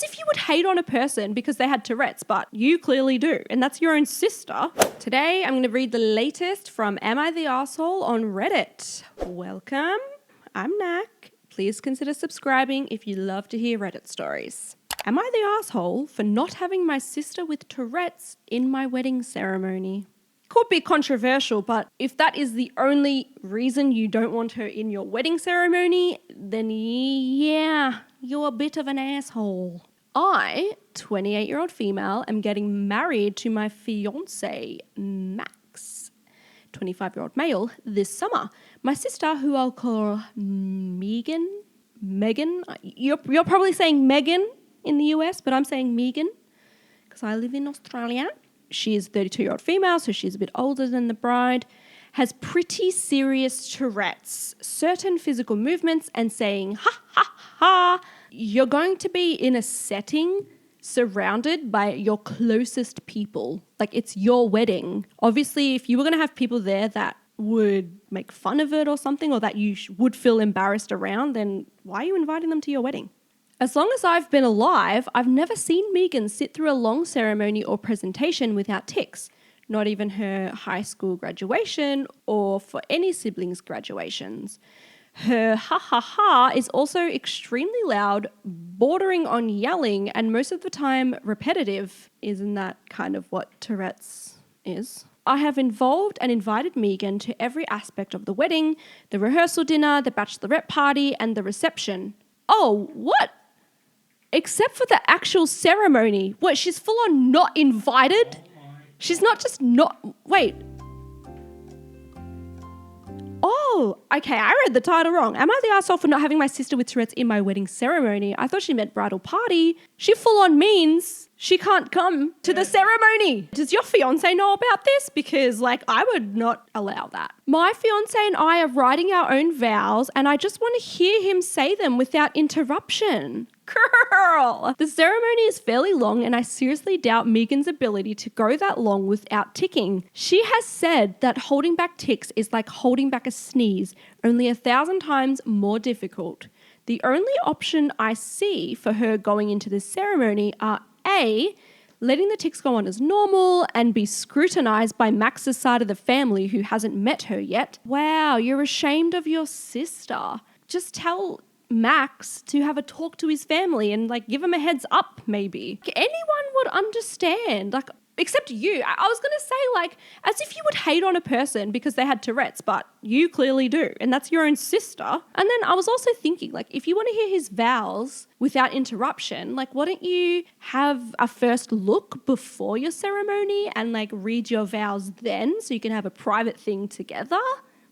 As if you would hate on a person because they had Tourette's, but you clearly do, and that's your own sister. Today, I'm going to read the latest from Am I the Arsehole on Reddit. Welcome. I'm Nak. Please consider subscribing if you love to hear Reddit stories. Am I the arsehole for not having my sister with Tourette's in my wedding ceremony? Could be controversial, but if that is the only reason you don't want her in your wedding ceremony, then yeah, you're a bit of an asshole. I, 28-year-old female, am getting married to my fiance, Max, 25-year-old male, this summer. My sister, who I'll call Megan, you're probably saying Megan in the US, but I'm saying Megan because I live in Australia. She is a 32-year-old female, so she's a bit older than the bride, has pretty serious Tourette's, certain physical movements, and saying, ha, ha, ha. You're going to be in a setting surrounded by your closest people. Like, it's your wedding. Obviously, if you were going to have people there that would make fun of it or something, or that you would feel embarrassed around, then why are you inviting them to your wedding? As long as I've been alive, I've never seen Megan sit through a long ceremony or presentation without tics, not even her high school graduation or for any siblings' graduations. Her ha ha ha is also extremely loud, bordering on yelling, and most of the time repetitive. Isn't that kind of what Tourette's is? I have involved and invited Megan to every aspect of the wedding, the rehearsal dinner, the bachelorette party, and the reception. Oh, what? Except for the actual ceremony. What, she's full on not invited? She's not just not... Wait. Oh, okay, I read the title wrong. Am I the arsehole for not having my sister with Tourette's in my wedding ceremony? I thought she meant bridal party. She full on means she can't come to the ceremony. Does your fiance know about this? Because, I would not allow that. My fiance and I are writing our own vows, and I just want to hear him say them without interruption. Girl! The ceremony is fairly long, and I seriously doubt Megan's ability to go that long without ticking. She has said that holding back tics is like holding back a sneeze, only 1,000 times more difficult. The only option I see for her going into this ceremony are A, letting the tics go on as normal and be scrutinized by Max's side of the family who hasn't met her yet. Wow, you're ashamed of your sister. Just tell Max to have a talk to his family and give him a heads up maybe. Anyone would understand, except you. I was going to say as if you would hate on a person because they had Tourette's, but you clearly do, and that's your own sister. And then I was also thinking, if you want to hear his vows without interruption, why don't you have a first look before your ceremony and read your vows then so you can have a private thing together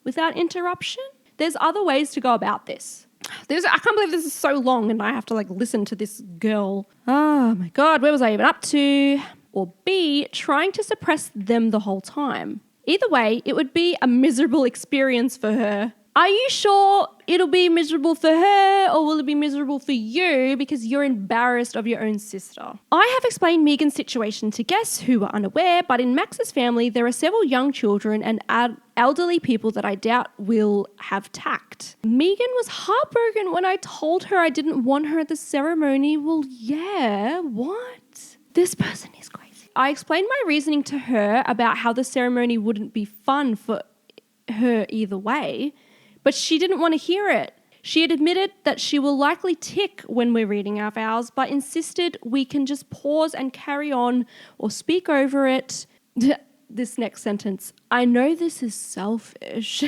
without interruption? There's other ways to go about this. I can't believe this is so long and I have to listen to this girl. Oh my God, where was I even up to? Or B, trying to suppress them the whole time. Either way, it would be a miserable experience for her. Are you sure it'll be miserable for her, or will it be miserable for you because you're embarrassed of your own sister? I have explained Megan's situation to guests who were unaware, but in Max's family, there are several young children and elderly people that I doubt will have tact. Megan was heartbroken when I told her I didn't want her at the ceremony. Well, yeah, what? This person is crazy. I explained my reasoning to her about how the ceremony wouldn't be fun for her either way, but she didn't want to hear it. She had admitted that she will likely tic when we're reading our vows, but insisted we can just pause and carry on or speak over it. This next sentence. I know this is selfish,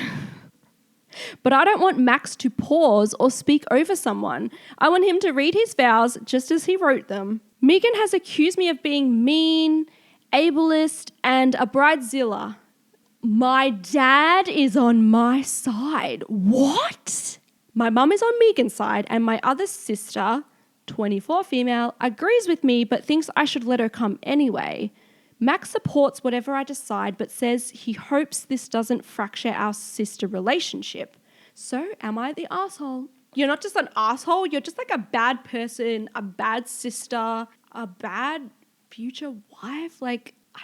but I don't want Max to pause or speak over someone. I want him to read his vows just as he wrote them. Megan has accused me of being mean, ableist, and a bridezilla. My dad is on my side. What? My mum is on Megan's side, and my other sister, 24 female, agrees with me but thinks I should let her come anyway. Max supports whatever I decide but says he hopes this doesn't fracture our sister relationship. So am I the arsehole? You're not just an asshole, you're just a bad person, a bad sister, a bad future wife. I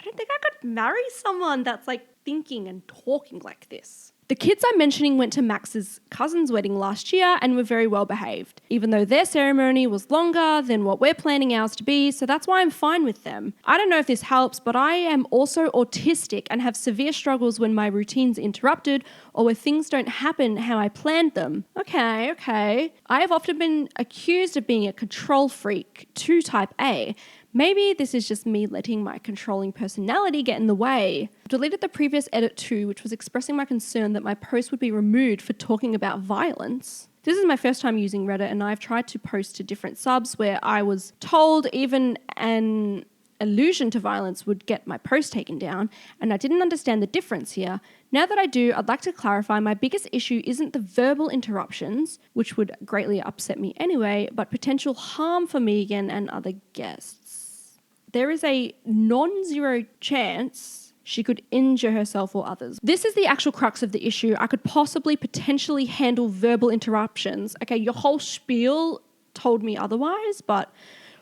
don't think I could marry someone that's thinking and talking like this. The kids I'm mentioning went to Max's cousin's wedding last year and were very well behaved, even though their ceremony was longer than what we're planning ours to be, so that's why I'm fine with them. I don't know if this helps, but I am also autistic and have severe struggles when my routine's interrupted or where things don't happen how I planned them. Okay. I have often been accused of being a control freak, 2 type A. Maybe this is just me letting my controlling personality get in the way. I deleted the previous edit too, which was expressing my concern that my post would be removed for talking about violence. This is my first time using Reddit, and I've tried to post to different subs where I was told even an allusion to violence would get my post taken down, and I didn't understand the difference here. Now that I do, I'd like to clarify my biggest issue isn't the verbal interruptions, which would greatly upset me anyway, but potential harm for Megan and other guests. There is a non-zero chance she could injure herself or others. This is the actual crux of the issue. I could possibly potentially handle verbal interruptions. Okay, your whole spiel told me otherwise, but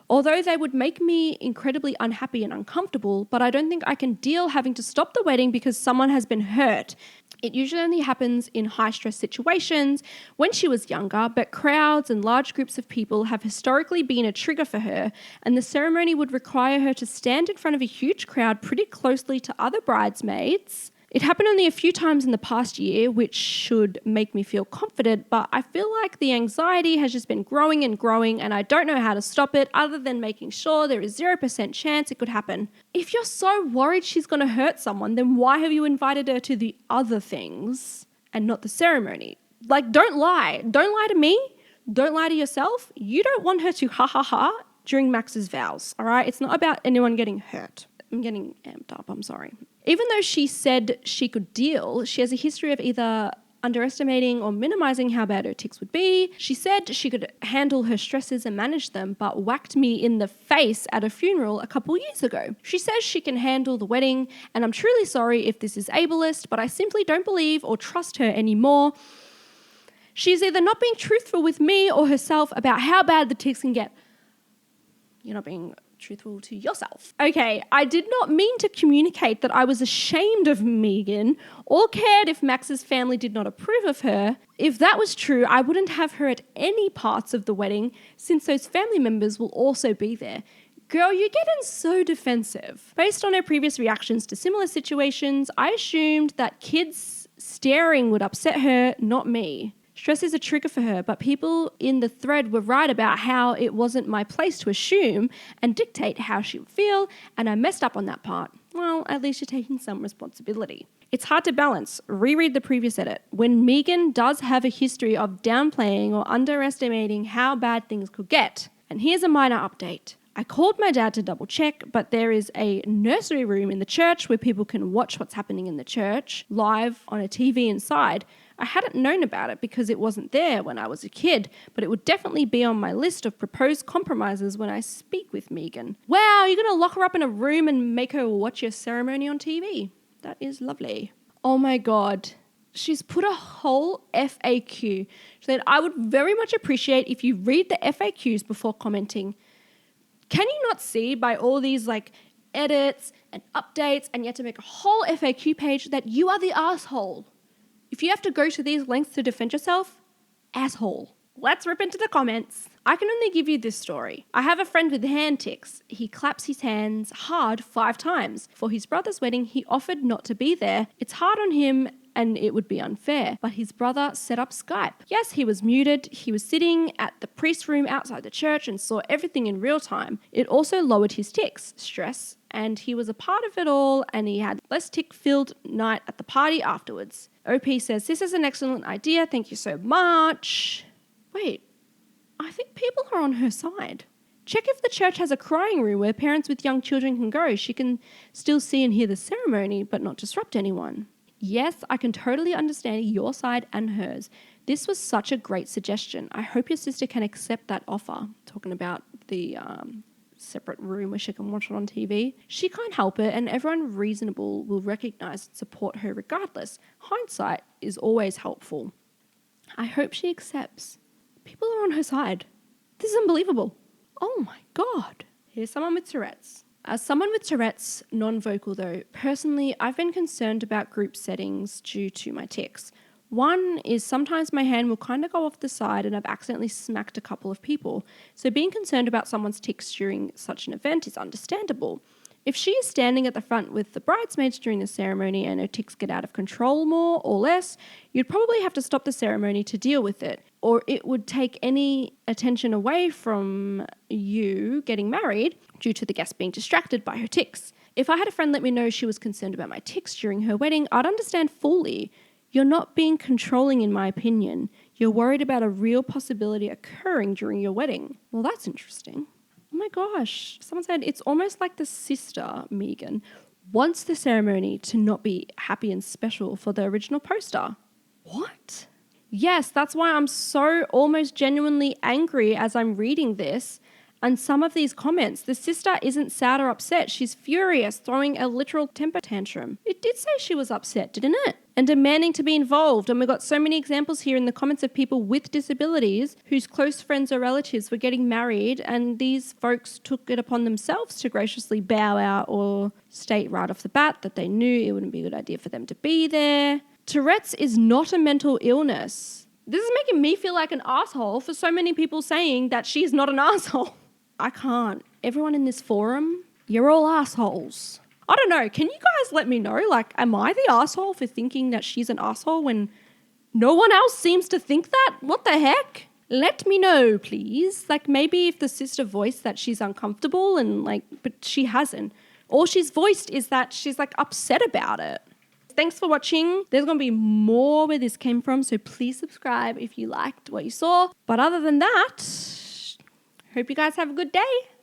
although they would make me incredibly unhappy and uncomfortable, but I don't think I can deal having to stop the wedding because someone has been hurt. It usually only happens in high-stress situations when she was younger, but crowds and large groups of people have historically been a trigger for her, and the ceremony would require her to stand in front of a huge crowd pretty closely to other bridesmaids. It happened only a few times in the past year, which should make me feel confident, but I feel like the anxiety has just been growing and growing, and I don't know how to stop it other than making sure there is 0% chance it could happen. If you're so worried she's going to hurt someone, then why have you invited her to the other things and not the ceremony? Like, don't lie. Don't lie to me. Don't lie to yourself. You don't want her to ha during Max's vows, all right? It's not about anyone getting hurt. I'm getting amped up, I'm sorry. Even though she said she could deal, she has a history of either underestimating or minimizing how bad her tics would be. She said she could handle her stresses and manage them, but whacked me in the face at a funeral a couple years ago. She says she can handle the wedding, and I'm truly sorry if this is ableist, but I simply don't believe or trust her anymore. She's either not being truthful with me or herself about how bad the tics can get. You're not being truthful to yourself. Okay, I did not mean to communicate that I was ashamed of Megan or cared if Max's family did not approve of her. If that was true, I wouldn't have her at any parts of the wedding since those family members will also be there. Girl, you're getting so defensive. Based on her previous reactions to similar situations, I assumed that kids staring would upset her, not me. Stress is a trigger for her, but people in the thread were right about how it wasn't my place to assume and dictate how she would feel, and I messed up on that part. Well, at least you're taking some responsibility. It's hard to balance. Reread the previous edit. When Megan does have a history of downplaying or underestimating how bad things could get. And here's a minor update. I called my dad to double check, but there is a nursery room in the church where people can watch what's happening in the church live on a TV inside. I hadn't known about it because it wasn't there when I was a kid, but it would definitely be on my list of proposed compromises when I speak with Megan. Wow, you're going to lock her up in a room and make her watch your ceremony on TV? That is lovely. Oh my God. She's put a whole FAQ. She said, I would very much appreciate if you read the FAQs before commenting. Can you not see by all these edits and updates and you have to make a whole FAQ page that you are the asshole? If you have to go to these lengths to defend yourself, asshole. Let's rip into the comments. I can only give you this story. I have a friend with hand tics. He claps his hands hard 5 times. For his brother's wedding, he offered not to be there. It's hard on him and it would be unfair. But his brother set up Skype. Yes, he was muted. He was sitting at the priest room outside the church and saw everything in real time. It also lowered his tics, stress, and he was a part of it all, and he had less tic-filled night at the party afterwards. OP says, this is an excellent idea. Thank you so much. Wait, I think people are on her side. Check if the church has a crying room where parents with young children can go. She can still see and hear the ceremony, but not disrupt anyone. Yes, I can totally understand your side and hers. This was such a great suggestion. I hope your sister can accept that offer. Talking about the separate room where she can watch it on TV. She can't help it, and everyone reasonable will recognize and support her regardless. Hindsight is always helpful. I hope she accepts. People are on her side. This is unbelievable. Oh my God. Here's someone with Tourette's. As someone with Tourette's, non-vocal though, personally, I've been concerned about group settings due to my tics. One is sometimes my hand will kind of go off the side and I've accidentally smacked a couple of people. So being concerned about someone's tics during such an event is understandable. If she is standing at the front with the bridesmaids during the ceremony and her tics get out of control more or less, you'd probably have to stop the ceremony to deal with it, or it would take any attention away from you getting married due to the guest being distracted by her tics. If I had a friend let me know she was concerned about my tics during her wedding, I'd understand fully. You're not being controlling, in my opinion. You're worried about a real possibility occurring during your wedding. Well, that's interesting. Oh my gosh. Someone said it's almost like the sister, Megan, wants the ceremony to not be happy and special for the original poster. What? Yes, that's why I'm so almost genuinely angry as I'm reading this. And some of these comments, the sister isn't sad or upset. She's furious, throwing a literal temper tantrum. It did say she was upset, didn't it? And demanding to be involved. And we've got so many examples here in the comments of people with disabilities whose close friends or relatives were getting married, and these folks took it upon themselves to graciously bow out or state right off the bat that they knew it wouldn't be a good idea for them to be there. Tourette's is not a mental illness. This is making me feel like an asshole for so many people saying that she's not an asshole. I can't. Everyone in this forum, you're all assholes. I don't know. Can you guys let me know? Like, am I the asshole for thinking that she's an asshole when no one else seems to think that? What the heck? Let me know, please. Like, maybe if the sister voiced that she's uncomfortable and like, but she hasn't. All she's voiced is that she's like upset about it. Thanks for watching. There's going to be more where this came from, so please subscribe if you liked what you saw. But other than that, hope you guys have a good day.